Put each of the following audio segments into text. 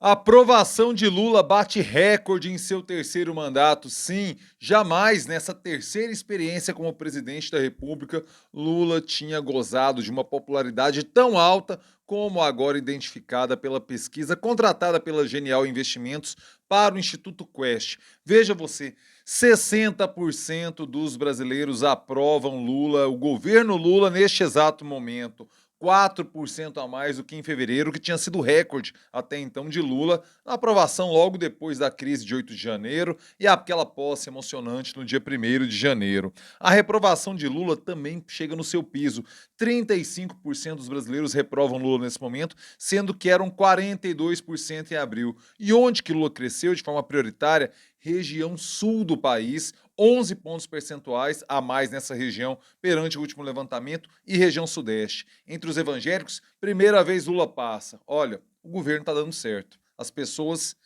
A aprovação de Lula bate recorde em seu terceiro mandato. Sim, jamais nessa terceira experiência como presidente da República, Lula tinha gozado de uma popularidade tão alta como agora identificada pela pesquisa contratada pela Genial Investimentos para o Instituto Quest. Veja você, 60% dos brasileiros aprovam Lula, o governo Lula neste exato momento. 4% a mais do que em fevereiro, que tinha sido recorde até então de Lula, na aprovação logo depois da crise de 8 de janeiro e aquela posse emocionante no dia 1º de janeiro. A reprovação de Lula também chega no seu piso. 35% dos brasileiros reprovam Lula nesse momento, sendo que eram 42% em abril. E onde que Lula cresceu de forma prioritária? Região sul do país, 11 pontos percentuais a mais nessa região perante o último levantamento, e região sudeste. Entre os evangélicos, primeira vez Lula passa. Olha, o governo está dando certo. As pessoas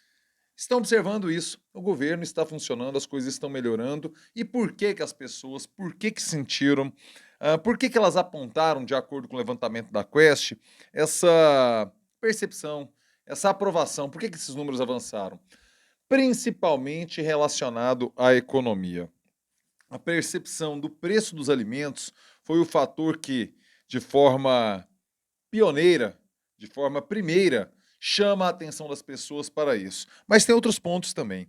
estão observando isso. O governo está funcionando, as coisas estão melhorando. E por que que as pessoas, por que sentiram, por que elas apontaram, de acordo com o levantamento da Quest, essa percepção, essa aprovação? Por que esses números avançaram? Principalmente relacionado à economia. A percepção do preço dos alimentos foi o fator que, de forma pioneira, de forma primeira, chama a atenção das pessoas para isso. Mas tem outros pontos também.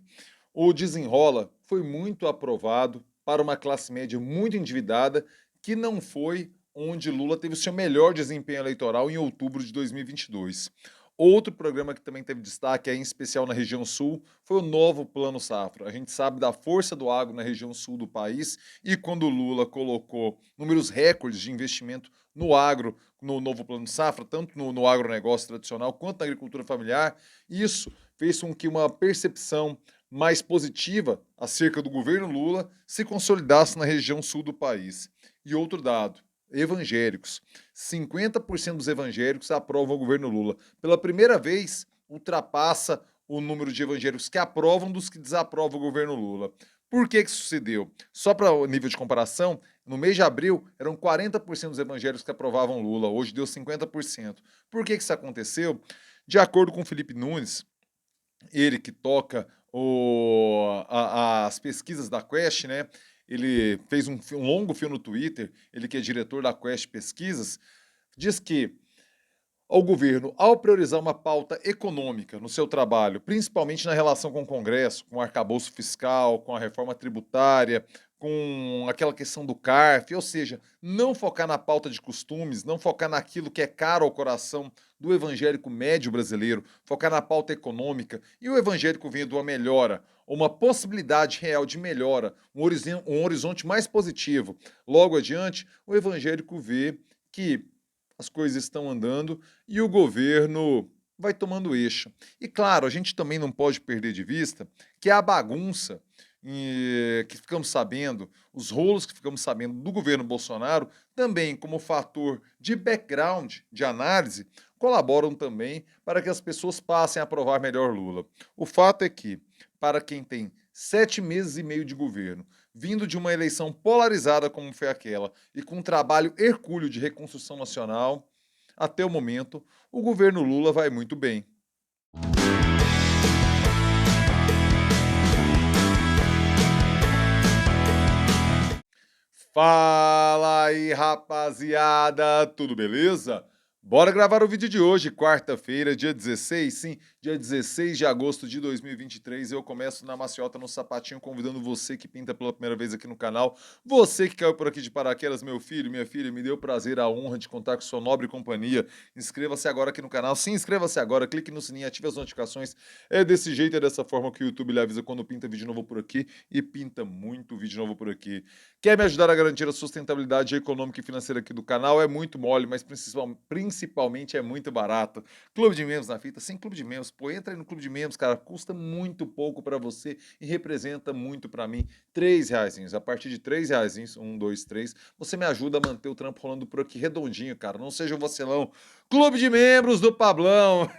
O Desenrola foi muito aprovado para uma classe média muito endividada, que não foi onde Lula teve o seu melhor desempenho eleitoral em outubro de 2022. Outro programa que também teve destaque, em especial na região sul, foi o novo Plano Safra. A gente sabe da força do agro na região sul do país, e quando Lula colocou números recordes de investimento no agro, no novo Plano Safra, tanto no agronegócio tradicional quanto na agricultura familiar, isso fez com que uma percepção mais positiva acerca do governo Lula se consolidasse na região sul do país. E outro dado, evangélicos. 50% dos evangélicos aprovam o governo Lula. Pela primeira vez, ultrapassa o número de evangélicos que aprovam dos que desaprovam o governo Lula. Por que isso se deu? Só para o nível de comparação, no mês de abril, eram 40% dos evangélicos que aprovavam Lula, hoje deu 50%. Por que isso aconteceu? De acordo com Felipe Nunes, ele que toca as pesquisas da Quest, né? Ele fez um longo fio no Twitter, ele que é diretor da Quest Pesquisas, diz que ao governo, ao priorizar uma pauta econômica no seu trabalho, principalmente na relação com o Congresso, com o arcabouço fiscal, com a reforma tributária, com aquela questão do CARF, ou seja, não focar na pauta de costumes, não focar naquilo que é caro ao coração do evangélico médio brasileiro, focar na pauta econômica, e o evangélico vendo uma melhora, uma possibilidade real de melhora, um horizonte mais positivo. Logo adiante, o evangélico vê que as coisas estão andando e o governo vai tomando eixo. E claro, a gente também não pode perder de vista que a bagunça que ficamos sabendo, os rolos que ficamos sabendo do governo Bolsonaro, também como fator de background, de análise, colaboram também para que as pessoas passem a aprovar melhor Lula. O fato é que, para quem tem 7 meses e meio de governo, vindo de uma eleição polarizada como foi aquela, e com um trabalho hercúleo de reconstrução nacional, até o momento, o governo Lula vai muito bem. Fala aí, rapaziada, tudo beleza? Bora gravar o vídeo de hoje, quarta-feira, dia 16, sim, dia 16 de agosto de 2023. Eu começo na maciota, no sapatinho, convidando você que pinta pela primeira vez aqui no canal, você que caiu por aqui de paraquedas, meu filho, minha filha, me deu o prazer, a honra de contar com sua nobre companhia. Inscreva-se agora aqui no canal, sim, inscreva-se agora, clique no sininho, ative as notificações. É desse jeito, é dessa forma que o YouTube lhe avisa quando pinta vídeo novo por aqui, e pinta muito vídeo novo por aqui. Quer me ajudar a garantir a sustentabilidade econômica e financeira aqui do canal? É muito mole, mas principalmente é muito barato. Clube de membros na fita, sim, clube de membros. Pô, entra aí no clube de membros, cara, custa muito pouco para você e representa muito para mim. R$ 3, a partir de R$ 3, 1, 2, 3, você me ajuda a manter o trampo rolando por aqui redondinho, cara. Não seja um vacilão. Clube de membros do Pablão.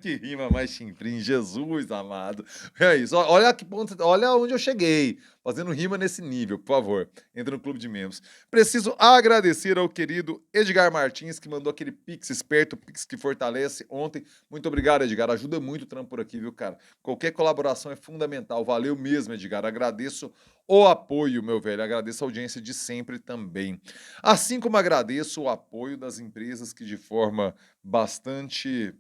Que rima mais chinfrim, Jesus amado. É isso. Olha que ponto, olha onde eu cheguei. Fazendo rima nesse nível, por favor. Entra no clube de membros. Preciso agradecer ao querido Edgar Martins, que mandou aquele Pix esperto, Pix que fortalece ontem. Muito obrigado, Edgar. Ajuda muito o trampo por aqui, viu, cara? Qualquer colaboração é fundamental. Valeu mesmo, Edgar. Agradeço o apoio, meu velho. Agradeço a audiência de sempre também. Assim como agradeço o apoio das empresas que, de forma bastante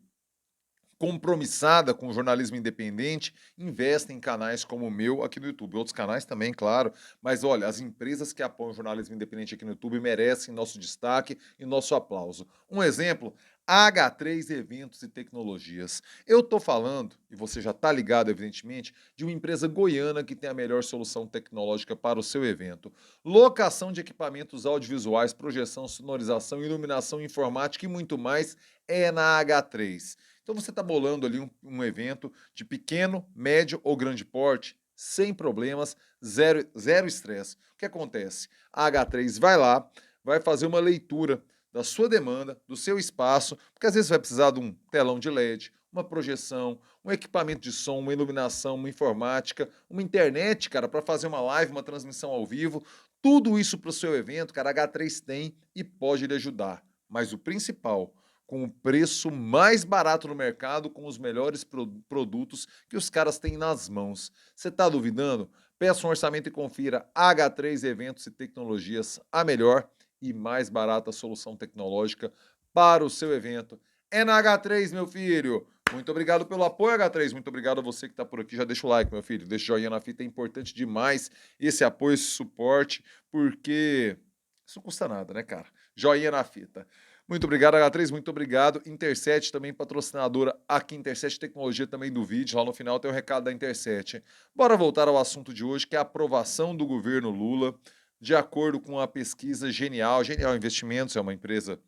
compromissada com o jornalismo independente, investem em canais como o meu aqui no YouTube. Outros canais também, claro. Mas olha, as empresas que apoiam o jornalismo independente aqui no YouTube merecem nosso destaque e nosso aplauso. Um exemplo, H3 Eventos e Tecnologias. Eu estou falando, e você já está ligado, evidentemente, de uma empresa goiana que tem a melhor solução tecnológica para o seu evento. Locação de equipamentos audiovisuais, projeção, sonorização, iluminação informática e muito mais é na H3. Então você está bolando ali um evento de pequeno, médio ou grande porte, sem problemas, zero estresse. O que acontece? A H3 vai lá, vai fazer uma leitura da sua demanda, do seu espaço, porque às vezes vai precisar de um telão de LED, uma projeção, um equipamento de som, uma iluminação, uma informática, uma internet, cara, para fazer uma live, uma transmissão ao vivo. Tudo isso para o seu evento, cara, a H3 tem e pode lhe ajudar. Mas o principal, com o preço mais barato no mercado, com os melhores produtos que os caras têm nas mãos. Você está duvidando? Peça um orçamento e confira H3 Eventos e Tecnologias, a melhor e mais barata solução tecnológica para o seu evento. É na H3, meu filho! Muito obrigado pelo apoio, H3. Muito obrigado a você que está por aqui. Já deixa o like, meu filho. Deixa o joinha na fita. É importante demais esse apoio, esse suporte, porque isso não custa nada, né, cara? Joinha na fita. Muito obrigado, H3, muito obrigado. Interset também patrocinadora aqui, Interset Tecnologia também do vídeo. Lá no final tem o recado da Interset. Bora voltar ao assunto de hoje, que é a aprovação do governo Lula, de acordo com a pesquisa Genial. Genial Investimentos é uma empresa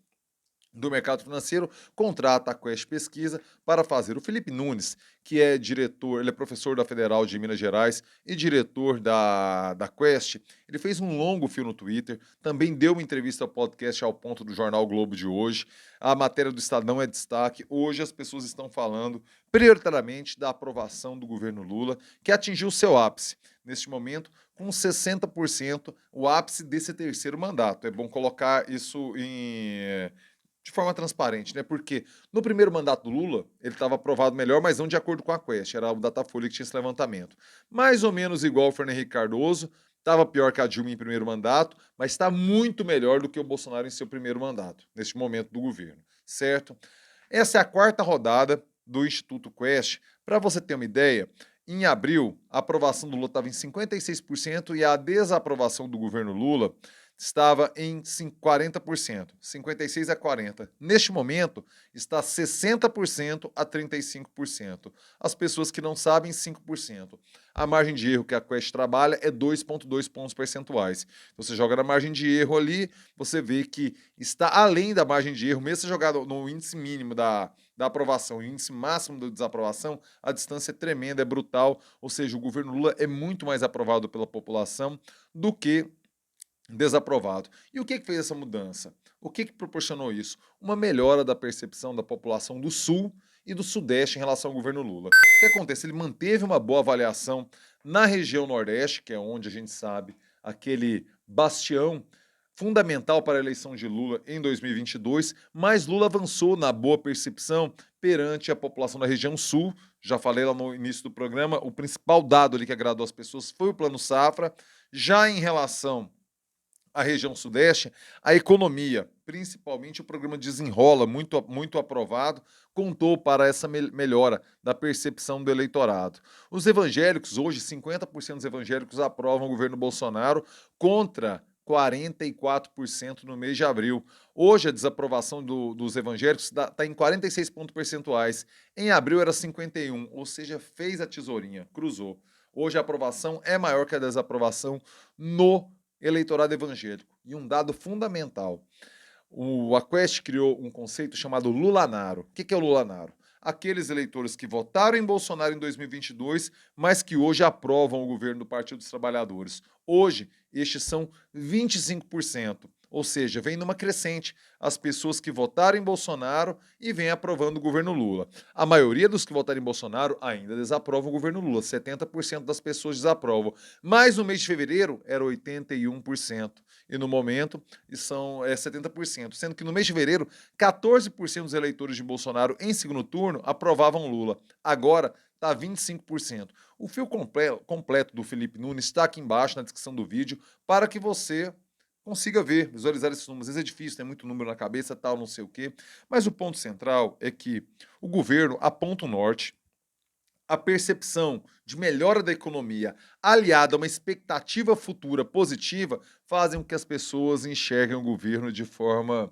do mercado financeiro, contrata a Quest Pesquisa para fazer. O Felipe Nunes, que é diretor, ele é professor da Federal de Minas Gerais e diretor da Quest, ele fez um longo fio no Twitter, também deu uma entrevista ao podcast Ao Ponto do Jornal Globo de hoje. A matéria do Estadão é destaque. Hoje as pessoas estão falando prioritariamente da aprovação do governo Lula, que atingiu seu ápice. Neste momento, com 60%, o ápice desse terceiro mandato. É bom colocar isso de forma transparente, né? Porque no primeiro mandato do Lula, ele estava aprovado melhor, mas não de acordo com a Quest, era o Datafolha que tinha esse levantamento. Mais ou menos igual o Fernando Henrique Cardoso, estava pior que a Dilma em primeiro mandato, mas está muito melhor do que o Bolsonaro em seu primeiro mandato, neste momento do governo, certo? Essa é a quarta rodada do Instituto Quest. Para você ter uma ideia, em abril, a aprovação do Lula estava em 56% e a desaprovação do governo Lula estava em 40%, 56 a 40. Neste momento, está 60% a 35%. As pessoas que não sabem, 5%. A margem de erro que a Quest trabalha é 2,2 pontos percentuais. Você joga na margem de erro ali, você vê que está além da margem de erro, mesmo se jogar no índice mínimo da aprovação e índice máximo da desaprovação, a distância é tremenda, é brutal, ou seja, o governo Lula é muito mais aprovado pela população do que desaprovado. E o que fez essa mudança? O que proporcionou isso? Uma melhora da percepção da população do Sul e do Sudeste em relação ao governo Lula. O que acontece? Ele manteve uma boa avaliação na região Nordeste, que é onde a gente sabe aquele bastião fundamental para a eleição de Lula em 2022, mas Lula avançou na boa percepção perante a população da região Sul. Já falei lá no início do programa, o principal dado ali que agradou as pessoas foi o Plano Safra. Já em relação a região sudeste, a economia, principalmente o programa Desenrola, muito aprovado, contou para essa melhora da percepção do eleitorado. Os evangélicos, hoje 50% dos evangélicos aprovam o governo Bolsonaro contra 44% no mês de abril. Hoje a desaprovação dos evangélicos está em 46 pontos percentuais. Em abril era 51, ou seja, fez a tesourinha, cruzou. Hoje a aprovação é maior que a desaprovação no eleitorado evangélico. E um dado fundamental, a Quest criou um conceito chamado Lulanaro. O que é o Lulanaro? Aqueles eleitores que votaram em Bolsonaro em 2022, mas que hoje aprovam o governo do Partido dos Trabalhadores. Hoje, estes são 25%. Ou seja, vem numa crescente as pessoas que votaram em Bolsonaro e vem aprovando o governo Lula. A maioria dos que votaram em Bolsonaro ainda desaprovam o governo Lula, 70% das pessoas desaprovam. Mas no mês de fevereiro era 81%. E no momento são 70%, sendo que no mês de fevereiro 14% dos eleitores de Bolsonaro em segundo turno aprovavam Lula. Agora está 25%. O fio completo do Felipe Nunes está aqui embaixo na descrição do vídeo para que você consiga ver, visualizar esses números. Às vezes é difícil, tem muito número na cabeça, tal, não sei o quê. Mas o ponto central é que o governo aponta o norte, a percepção de melhora da economia, aliada a uma expectativa futura positiva, fazem com que as pessoas enxerguem o governo de forma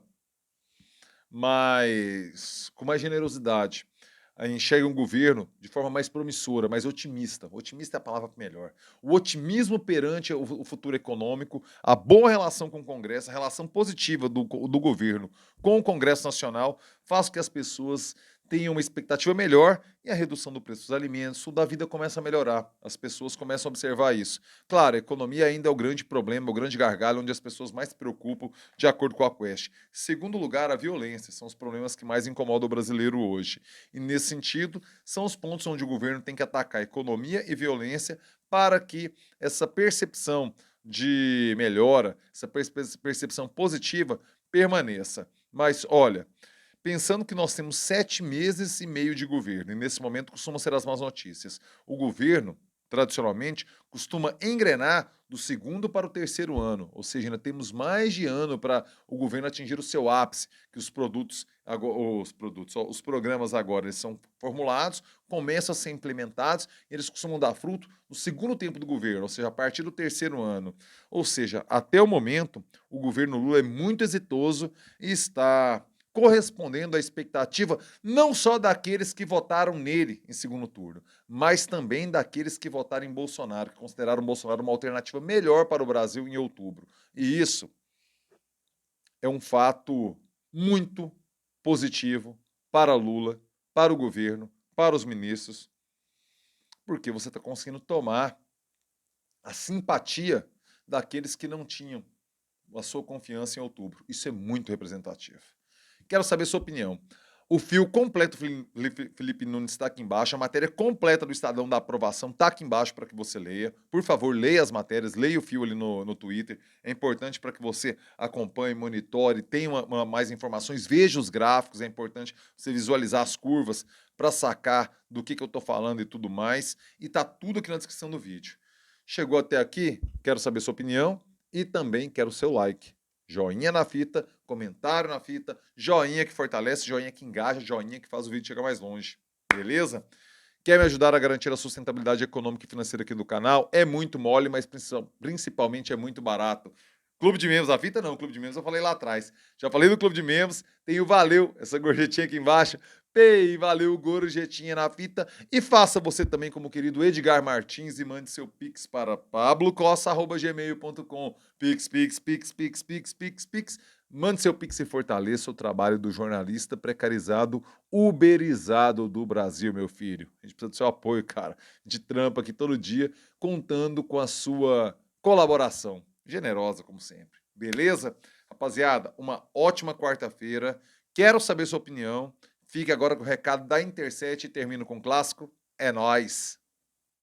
com mais generosidade. Enxerga um governo de forma mais promissora, mais otimista. Otimista é a palavra melhor. O otimismo perante o futuro econômico, a boa relação com o Congresso, a relação positiva do governo com o Congresso Nacional, faz com que as pessoas tenham uma expectativa melhor e a redução do preço dos alimentos, tudo da vida começa a melhorar. As pessoas começam a observar isso. Claro, a economia ainda é o grande problema, o grande gargalo, onde as pessoas mais se preocupam, de acordo com a Quest. Segundo lugar, a violência. São os problemas que mais incomodam o brasileiro hoje. E nesse sentido, são os pontos onde o governo tem que atacar economia e violência para que essa percepção de melhora, essa percepção positiva permaneça. Mas olha, pensando que nós temos 7 meses e meio de governo, e nesse momento costumam ser as más notícias. O governo, tradicionalmente, costuma engrenar do segundo para o terceiro ano, ou seja, ainda temos mais de ano para o governo atingir o seu ápice, que os programas agora eles são formulados, começam a ser implementados, e eles costumam dar fruto no segundo tempo do governo, ou seja, a partir do terceiro ano. Ou seja, até o momento, o governo Lula é muito exitoso e está correspondendo à expectativa não só daqueles que votaram nele em segundo turno, mas também daqueles que votaram em Bolsonaro, que consideraram Bolsonaro uma alternativa melhor para o Brasil em outubro. E isso é um fato muito positivo para Lula, para o governo, para os ministros, porque você está conseguindo tomar a simpatia daqueles que não tinham a sua confiança em outubro. Isso é muito representativo. Quero saber sua opinião. O fio completo do Felipe Nunes está aqui embaixo. A matéria completa do Estadão da aprovação está aqui embaixo para que você leia. Por favor, leia as matérias, leia o fio ali no Twitter. É importante para que você acompanhe, monitore, tenha mais informações, veja os gráficos. É importante você visualizar as curvas para sacar do que eu estou falando e tudo mais. E está tudo aqui na descrição do vídeo. Chegou até aqui? Quero saber sua opinião e também quero o seu like. Joinha na fita, comentário na fita, joinha que fortalece, joinha que engaja, joinha que faz o vídeo chegar mais longe. Beleza? Quer me ajudar a garantir a sustentabilidade econômica e financeira aqui do canal? É muito mole, mas principalmente é muito barato. Clube de membros, a fita não, Clube de membros eu falei lá atrás. Já falei do Clube de membros, tem o Valeu, essa gorjetinha aqui embaixo. Pei, valeu, gorjetinha na fita. E faça você também como o querido Edgar Martins e mande seu pix para pablocossa@gmail.com. Pix, pix, pix, pix, pix, pix, pix. Mande seu pix e fortaleça o trabalho do jornalista precarizado, uberizado do Brasil, meu filho. A gente precisa do seu apoio, cara. De trampa aqui todo dia, contando com a sua colaboração. Generosa, como sempre. Beleza? Rapaziada, uma ótima quarta-feira. Quero saber sua opinião. Fique agora com o recado da Interset e termino com o clássico. É nóis!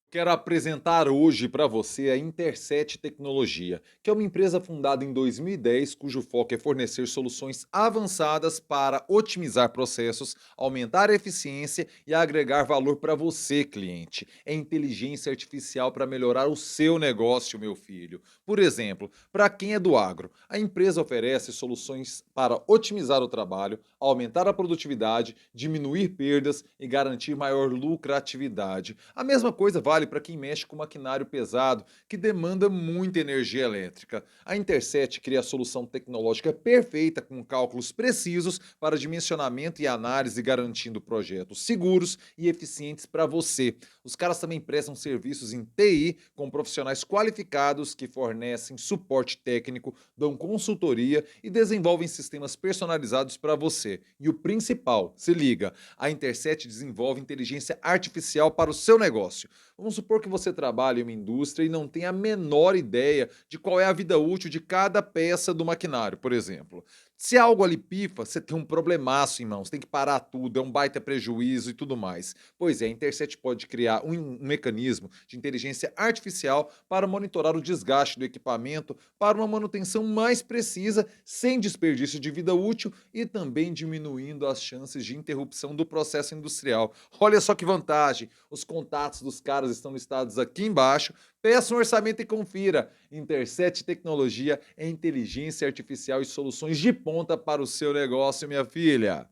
Quero apresentar hoje para você a Interset Tecnologia, que é uma empresa fundada em 2010, cujo foco é fornecer soluções avançadas para otimizar processos, aumentar a eficiência e agregar valor para você, cliente. É inteligência artificial para melhorar o seu negócio, meu filho. Por exemplo, para quem é do agro, a empresa oferece soluções para otimizar o trabalho, aumentar a produtividade, diminuir perdas e garantir maior lucratividade. A mesma coisa vale para quem mexe com maquinário pesado, que demanda muita energia elétrica. A Interset cria a solução tecnológica perfeita com cálculos precisos para dimensionamento e análise, garantindo projetos seguros e eficientes para você. Os caras também prestam serviços em TI com profissionais qualificados que fornecem suporte técnico, dão consultoria e desenvolvem sistemas personalizados para você. E o principal, se liga, a Interset desenvolve inteligência artificial para o seu negócio. Vamos Vamos supor que você trabalha em uma indústria e não tem a menor ideia de qual é a vida útil de cada peça do maquinário, por exemplo. Se algo ali pifa, você tem um problemaço em mãos, tem que parar tudo, é um baita prejuízo e tudo mais. Pois é, a Interset pode criar um mecanismo de inteligência artificial para monitorar o desgaste do equipamento para uma manutenção mais precisa, sem desperdício de vida útil e também diminuindo as chances de interrupção do processo industrial. Olha só que vantagem! Os contatos dos caras estão listados aqui embaixo. Peça um orçamento e confira. Interset Tecnologia é inteligência artificial e soluções de ponta para o seu negócio, minha filha.